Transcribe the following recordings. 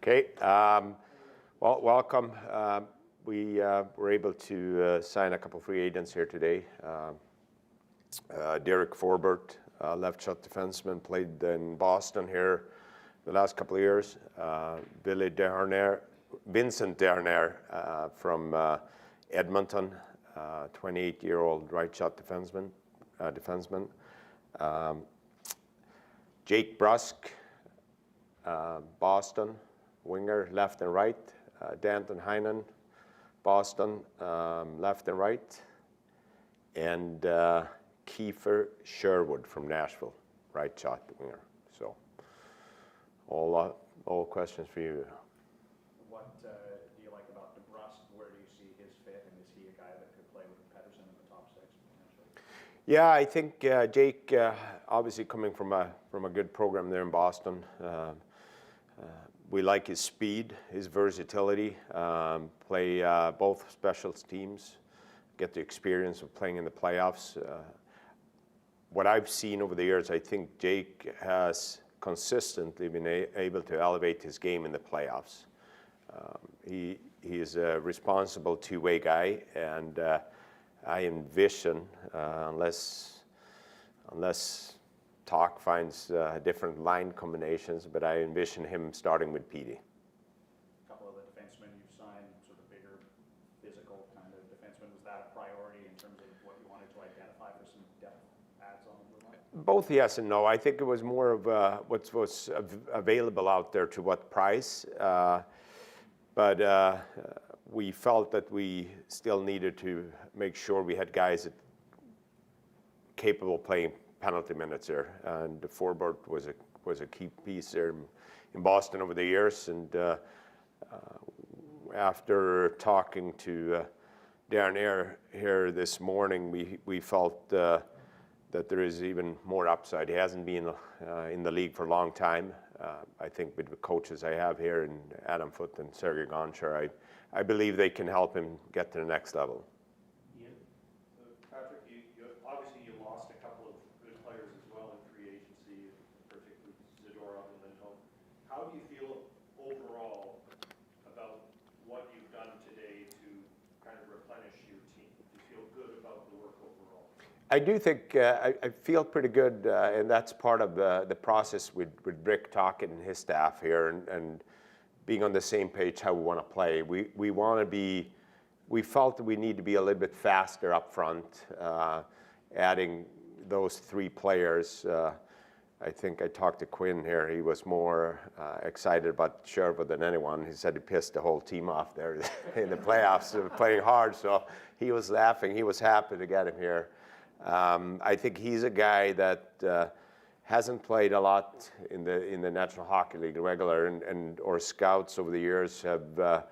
Okay, well, welcome. We were able to sign a couple free agents here today. Derek Forbort, left shot defenseman, played in Boston here the last couple of years. Vincent Dernier from Edmonton, 28-year-old right shot defenseman. Jake Brusk, Boston, winger, left and right. Danton Heinen, Boston, left and right. And Kiefer Sherwood from Nashville, right shot winger. So all questions for you. What do you like about DeBrusk? Where do you see his fit, and is he a guy that could play with Pettersson in the top six potentially? Yeah, I think Jake, obviously coming from a good program there in Boston. We like his speed, his versatility, play both special teams, get the experience of playing in the playoffs. What I've seen over the years, I think Jake has consistently been able to elevate his game in the playoffs. He is a responsible two-way guy, and I envision, unless Talk finds different line combinations, but I envision him starting with Petey. A couple of the defensemen you've signed, sort of bigger, physical kind of defensemen. Was that a priority in terms of what you wanted to identify for some depth adds on the blue line? Both yes and no. I think it was more of what was available out there to what price. But we felt that we still needed to make sure we had guys that capable of playing penalty minutes there, and Forbort was a key piece there in Boston over the years. And after talking to Dernier here this morning, we felt that there is even more upside. He hasn't been in the league for a long time. I think with the coaches I have here, and Adam Foote and Sergei Gonchar, I believe they can help him get to the next level. Ian, Patrick, obviously you lost a couple of good players as well in free agency, particularly Zadorov and Lindholm. How do you feel overall about what you've done today to kind of replenish your team? Do you feel good about the work overall? I do think I feel pretty good, and that's part of the process with Rick talking and his staff here, and being on the same page how we want to play. We felt that we need to be a little bit faster up front, adding those three players. I think I talked to Quinn here. He was more excited about Sherwood than anyone. He said he pissed the whole team off there in the playoffs, playing hard. So he was laughing. He was happy to get him here. I think he's a guy that hasn't played a lot in the National Hockey League regular, and or scouts over the years have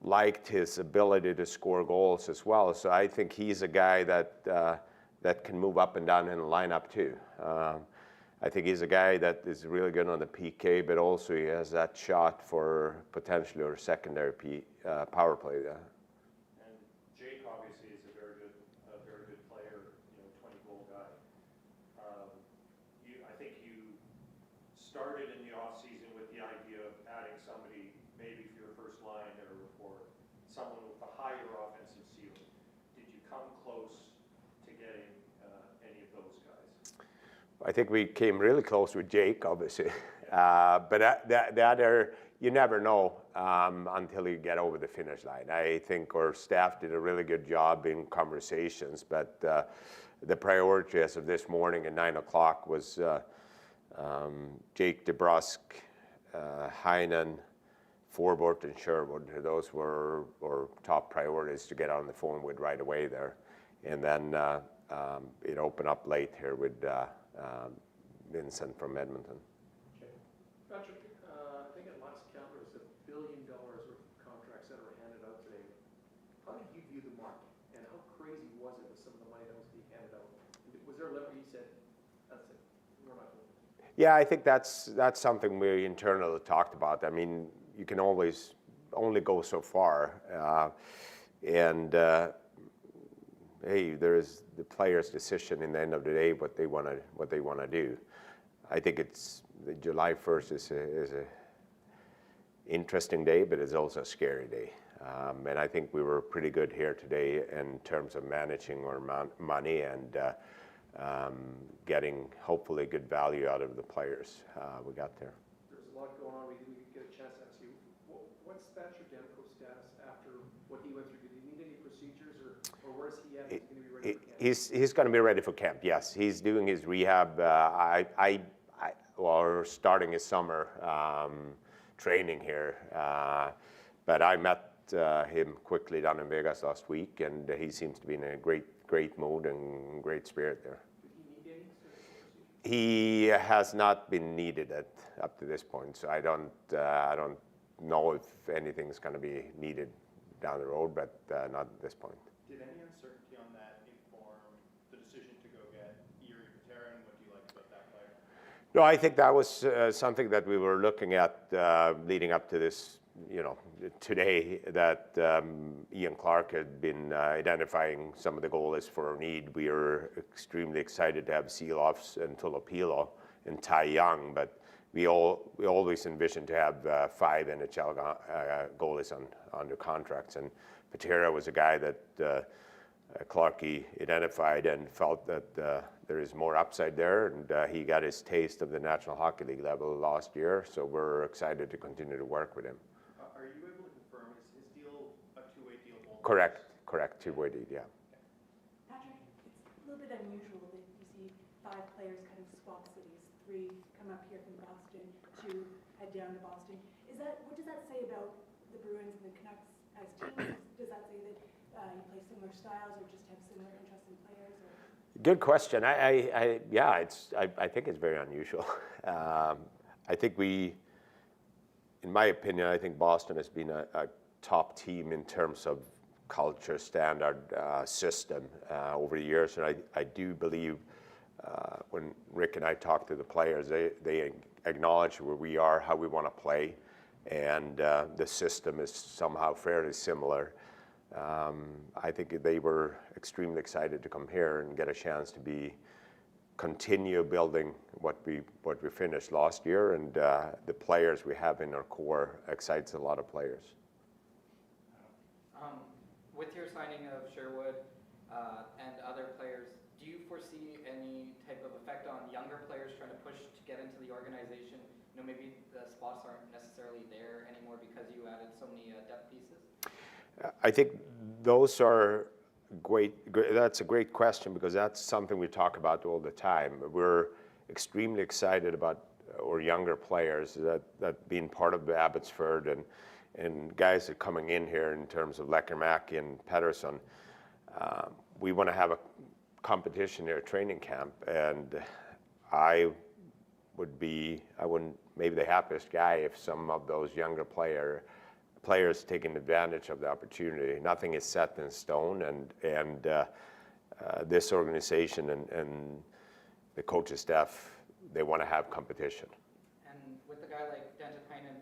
liked his ability to score goals as well. So I think he's a guy that can move up and down in the lineup too. I think he's a guy that is really good on the PK, but also he has that shot for potentially or secondary power play. And Jake obviously is a very good player, 20-goal guy. I think you started in the offseason with the idea of adding somebody maybe for your first line or someone with a higher offensive ceiling. Did you come close to getting any of those guys? I think we came really close with Jake, obviously. But the other, you never know until you get over the finish line. I think our staff did a really good job in conversations, but the priority as of this morning at 9 o'clock was Jake DeBrusk, Heinen, Forbort, and Sherwood. Those were our top priorities to get on the phone with right away there. And then it opened up late here with Vincent from Edmonton. Okay. Patrick, I think at last count there was $1 billion worth of contracts that were handed out today. How did you view the market, and how crazy was it with some of the money that was being handed out? Was there a level you said, that's it, we're not going to? Yeah, I think that's something we internally talked about. I mean, you can always only go so far, hey, there is the player's decision in the end of the day what they want to do. I think it's the July 1st is interesting day, but it's also a scary day. And I think we were pretty good here today in terms of managing our money and getting hopefully good value out of the players we got there. There's a lot going on. We didn't get a chance to ask you, what's Thatcher Demko's status after what he went through? Did he need any procedures, or where's he at? He's going to be ready for camp? He's going to be ready for camp, yes. He's doing his rehab. We're starting his summer training here. But I met him quickly down in Vegas last week, and he seems to be in a great mood and great spirit there. Did he need any surgical procedures? He has not been needed up to this point, so I don't know if anything's going to be needed down the road, but not at this point. Did any uncertainty on that inform the decision to go get Yuri Patera, and what do you like about that player? No, I think that was something that we were looking at leading up to this, today, that Ian Clark had been identifying some of the goalies for our need. We are extremely excited to have Seeloffs and Tulopilo and Ty Young, but we always envisioned to have 5 NHL goalies under contracts, and Patera was a guy that Clarkey identified and felt that there is more upside there, and he got his taste of the National Hockey League level last year, so we're excited to continue to work with him. Are you able to confirm, is his deal a two-way deal? Correct, two-way deal, yeah. Patrick, it's a little bit unusual that you see 5 players kind of swap cities, 3 come up here from Boston, 2 head down to Boston. What does that say about the Bruins and the Canucks as teams? Does that say that you play similar styles or just have similar interests in players? Or? Good question. I think it's very unusual. I think in my opinion, I think Boston has been a top team in terms of culture, standard, system over the years, and I do believe when Rick and I talk to the players, they acknowledge where we are, how we want to play, and the system is somehow fairly similar. I think they were extremely excited to come here and get a chance to continue building what we finished last year, and the players we have in our core excites a lot of players. With your signing of Sherwood and other players, do you foresee any type of effect on younger players trying to push to get into the organization? Maybe the spots aren't necessarily there anymore because you added so many depth pieces? I think those are great. That's a great question, because that's something we talk about all the time. We're extremely excited about our younger players that being part of Abbotsford and guys that are coming in here in terms of Lekkerimäki and Pettersson. We want to have a competition here at training camp, and I wouldn't maybe the happiest guy if some of those younger players taking advantage of the opportunity. Nothing is set in stone, and this organization and the coaching staff, they want to have competition. And with a guy like Denton Heinen,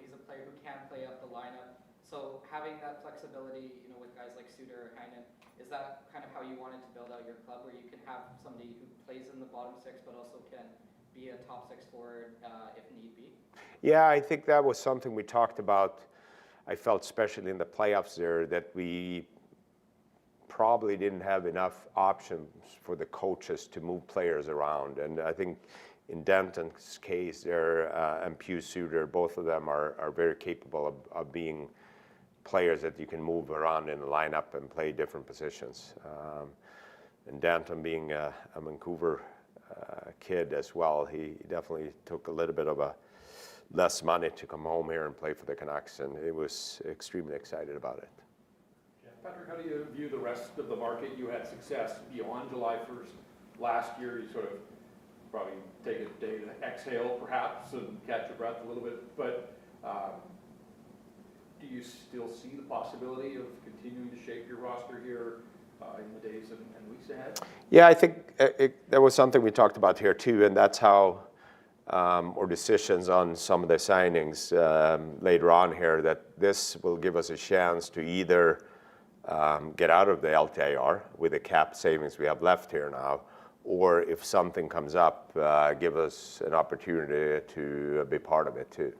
he's a player who can play up the lineup. So having that flexibility, with guys like Suter or Heinen, is that kind of how you wanted to build out your club, where you can have somebody who plays in the bottom 6 but also can be a top 6 forward if need be? Yeah, I think that was something we talked about. I felt, especially in the playoffs there, that we probably didn't have enough options for the coaches to move players around. And I think in Denton's case there, and Pew Suter, both of them are very capable of being players that you can move around in the lineup and play different positions. And Denton being a Vancouver kid as well, he definitely took a little bit of less money to come home here and play for the Canucks, and he was extremely excited about it. Patrick, how do you view the rest of the market? You had success beyond July 1st last year. You sort of probably take a day to exhale perhaps and catch your breath a little bit, but do you still see the possibility of continuing to shape your roster here in the days and weeks ahead? Yeah, I think that was something we talked about here too, and that's how our decisions on some of the signings later on here, that this will give us a chance to either get out of the LTIR with the cap savings we have left here now, or if something comes up, give us an opportunity to be part of it too.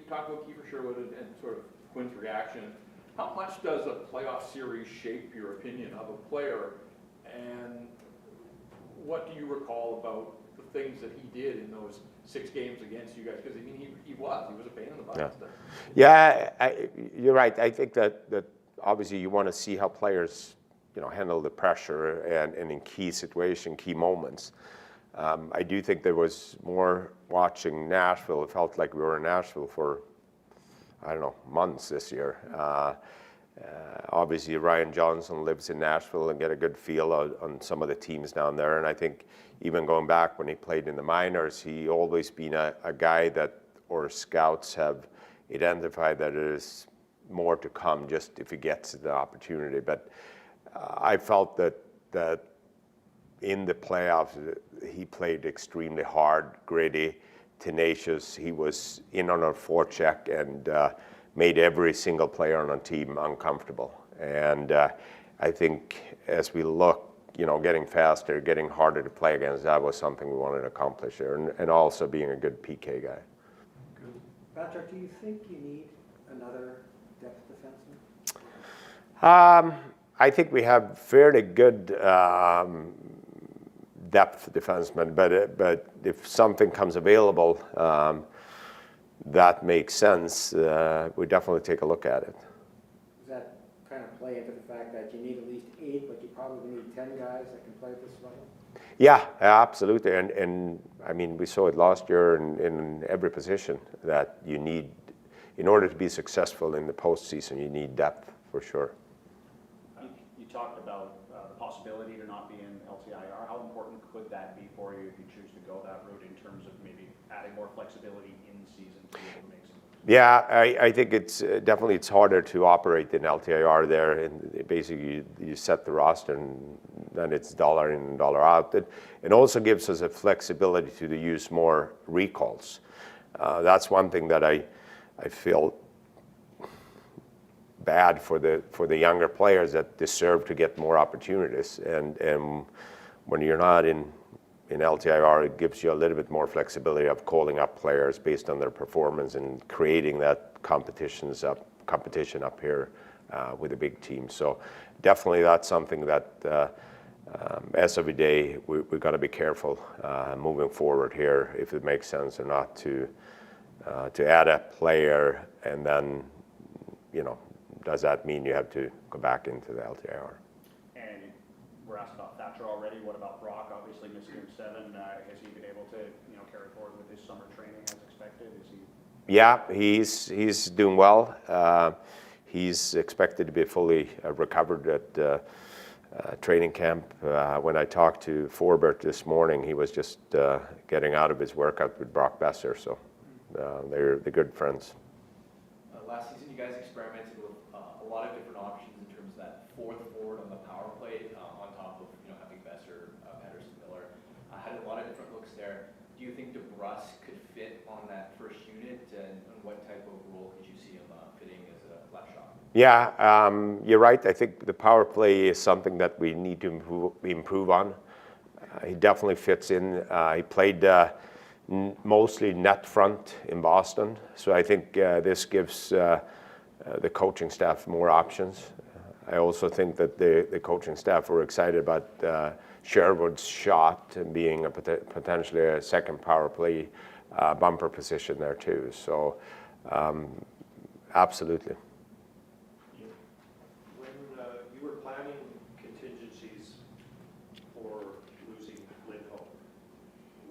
talked about Kiefer Sherwood and sort of Quinn's reaction. How much does a playoff series shape your opinion of a player? And what do you recall about the things that he did in those 6 games against you guys? Because I mean, he was a pain in the butt. Yeah, you're right. I think that obviously you want to see how players, handle the pressure and in key situation, key moments. I do think there was more watching Nashville. It felt like we were in Nashville for, I don't know, months this year. Obviously, Ryan Johnson lives in Nashville and get a good feel on some of the teams down there. And I think even going back when he played in the minors, he always been a guy that, or scouts have identified that there's more to come just if he gets the opportunity. But I felt that in the playoffs, he played extremely hard, gritty, tenacious. He was in on our forecheck and made every single player on our team uncomfortable. And I think as we look, getting faster, getting harder to play against, that was something we wanted to accomplish there, and also being a good PK guy. Patrick, do you think you need another depth defenseman? I think we have fairly good depth defensemen, but if something comes available that makes sense, we definitely take a look at it. Does that kind of play into the fact that you need at least 8, but you probably need 10 guys that can play at this level? Yeah, absolutely. And I mean, we saw it last year in every position that you need, in order to be successful in the postseason, you need depth for sure. You talked about the possibility to not be in LTIR. How important could that be for you if you choose to go that route in terms of maybe adding more flexibility in season to be able to make some? Yeah, I think it's definitely it's harder to operate in LTIR there, and basically you set the roster and then it's dollar in and dollar out. It also gives us a flexibility to use more recalls. That's one thing that I feel bad for the younger players that deserve to get more opportunities, and when you're not in LTIR, it gives you a little bit more flexibility of calling up players based on their performance and creating that competition up here with a big team. So definitely that's something that as of today we've got to be careful moving forward here, if it makes sense or not to add a player, and then does that mean you have to go back into the LTIR? And we're asked about Thatcher already. What about Brock? Obviously missed game 7. Has he been able to carry forward with his summer training as expected? Is he? Yeah, he's doing well. He's expected to be fully recovered at training camp. When I talked to Forbert this morning, he was just getting out of his workout with Brock Besser, so they're good friends. Last season, you guys experimented with a lot of different options in terms of that fourth forward on the power play, on top of having Besser, Pettersson, Miller. Had a lot of different looks there. Do you think DeBrusk could fit on that first unit, and what type of role could you see him fitting as a left shot? Yeah, you're right. I think the power play is something that we need to improve on. He definitely fits in. He played mostly net front in Boston, so I think this gives the coaching staff more options. I also think that the coaching staff were excited about Sherwood's shot and being potentially a second power play bumper position there too. So absolutely. When you were planning contingencies for losing Lindholm,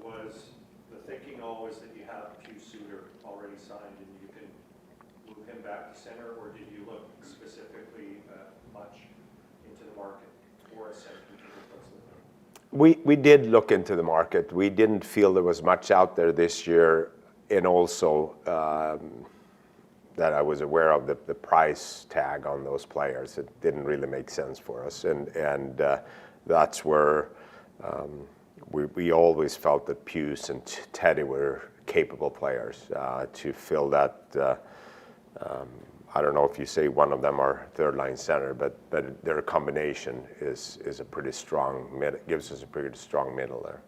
was the thinking always that you have Pius Suter already signed and you can move him back to center, or did you look specifically much into the market for a center to replace Lindholm? We did look into the market. We didn't feel there was much out there this year, and also that I was aware of the price tag on those players. It didn't really make sense for us, and that's where we always felt that Pius and Teddy were capable players to fill that. I don't know if you say one of them are third line center, but their combination is a pretty strong gives us a pretty strong middle there.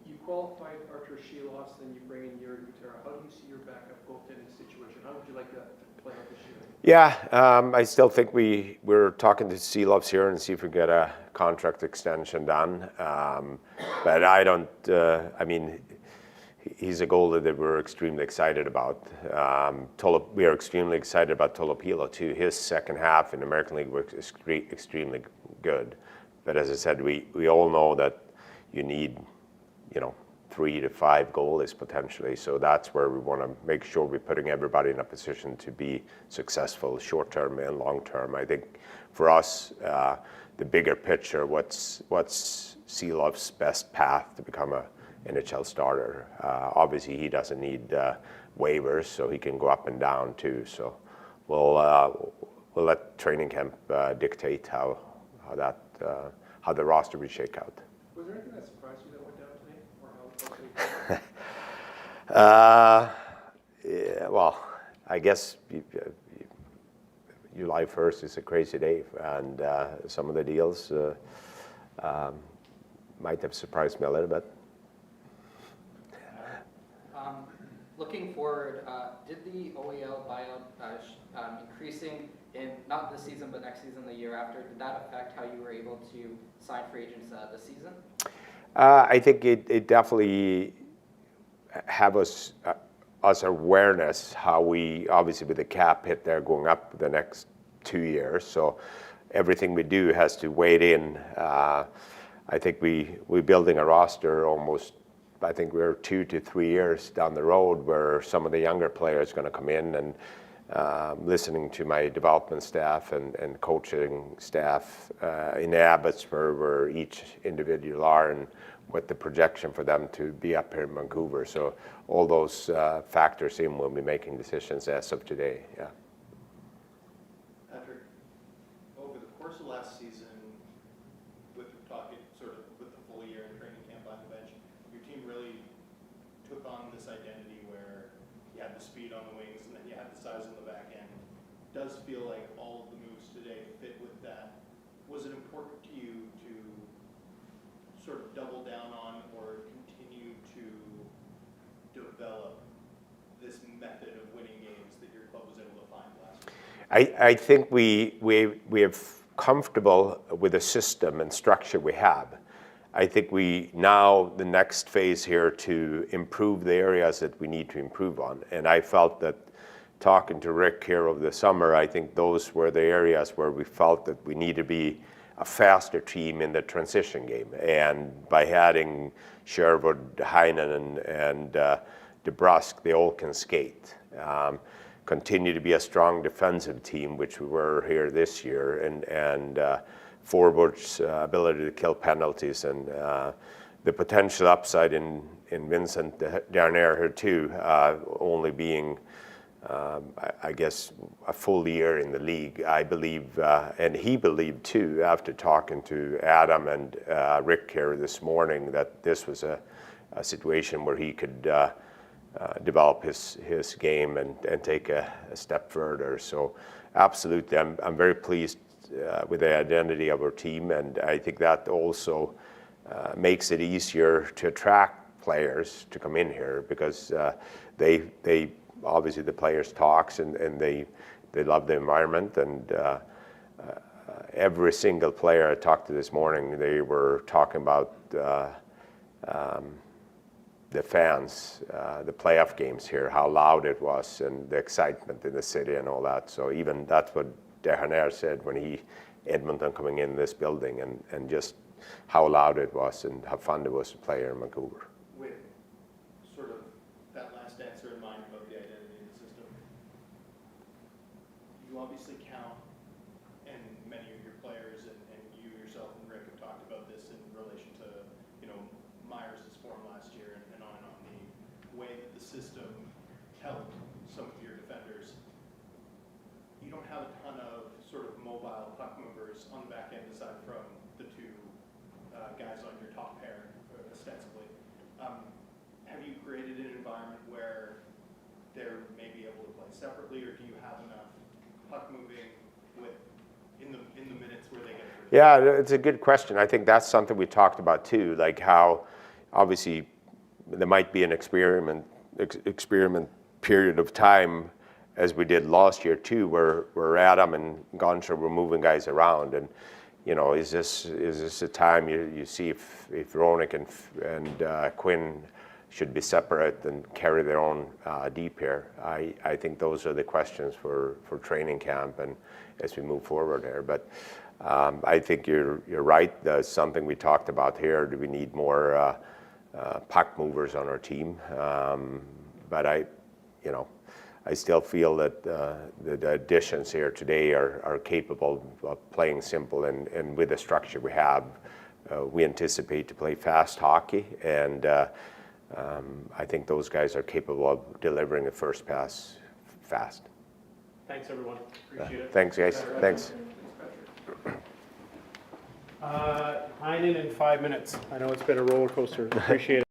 You qualified Archer Sheeloffs, then you bring in Yuri Gutera. How do you see your backup goaltending situation? How would you like that to play out this year? Yeah, I still think we're talking to Sealoffs here and see if we get a contract extension done. But I don't. I mean, he's a goalie that we're extremely excited about. We are extremely excited about Tolopilo too. His second half in the American League was extremely good. But as I said, we all know that you need, 3 to 5 goalies potentially. So that's where we want to make sure we're putting everybody in a position to be successful short term and long term. I think for us, the bigger picture, what's Sealoff's best path to become a NHL starter? Obviously, he doesn't need waivers, so he can go up and down too. So we'll let training camp dictate how the roster will shake out. Was there anything that surprised you that went down today, or how? Yeah, well, I guess July 1st is a crazy day, and some of the deals might have surprised me a little bit. Looking forward, did the OEL buyout increasing in not this season but next season, the year after, did that affect how you were able to sign free agents this season? I think it definitely have us awareness how we, obviously with the cap hit there going up the next 2 years, so everything we do has to wade in. I think we're building a roster almost, I think we're 2 to 3 years down the road where some of the younger players are going to come in, and listening to my development staff and coaching staff in the Abbots where each individual are and what the projection for them to be up here in Vancouver. So all those factors in when we're making decisions as of today, yeah. Patrick, over the course of last season, with talking sort of with the full year in training camp on the bench, your team really took on this identity where you had the speed on the wings and then you had the size on the back end. It does feel like all of the moves today fit with that. Was it important to you to sort of double down on or continue to develop this method of winning games that your club was able to find last year? I think we have comfortable with the system and structure we have. I think we now the next phase here to improve the areas that we need to improve on. And I felt that talking to Rick here over the summer, I think those were the areas where we felt that we need to be a faster team in the transition game. And by adding Sherwood, Heinen, and DeBrusque, they all can skate. Continue to be a strong defensive team, which we were here this year, and forwards' ability to kill penalties, and the potential upside in Vincent Darnell here too, only being I guess a full year in the league. I believe, and he believed too, after talking to Adam and Rick here this morning, that this was a situation where he could develop his game and take a step further. So absolutely, I'm very pleased with the identity of our team, and I think that also makes it easier to attract players to come in here, because they obviously the players talks and they love the environment, and every single player I talked to this morning, they were talking about the fans, the playoff games here, how loud it was, and the excitement in the city and all that. So even that's what Dehaner said when Edmonton coming in this building, and just how loud it was and how fun it was to play here in Vancouver. With sort of that last answer in mind about the identity of the system, you obviously count, and many of your players and you yourself and Rick have talked about this in relation to, Myers' form last year and on, the way that the system helped some of your defenders. You don't have a ton of sort of mobile puck movers on the back end aside from the two guys on your top pair, ostensibly. Have you created an environment where they're maybe able to play separately, or do you have enough puck moving in the minutes where they get through? Yeah, it's a good question. I think that's something we talked about too, like how obviously there might be an experiment period of time, as we did last year too, where Adam and Gonchar were moving guys around, and is this a time you see if Ronick and Quinn should be separate and carry their own D pair? I think those are the questions for training camp and as we move forward there. But I think you're right. That's something we talked about here. Do we need more puck movers on our team? But I still feel that the additions here today are capable of playing simple, and with the structure we have, we anticipate to play fast hockey, and I think those guys are capable of delivering a first pass fast. Thanks, everyone. Appreciate it. Thanks, guys. Thanks. Heinen in 5 minutes. I know it's been a roller coaster. Appreciate it.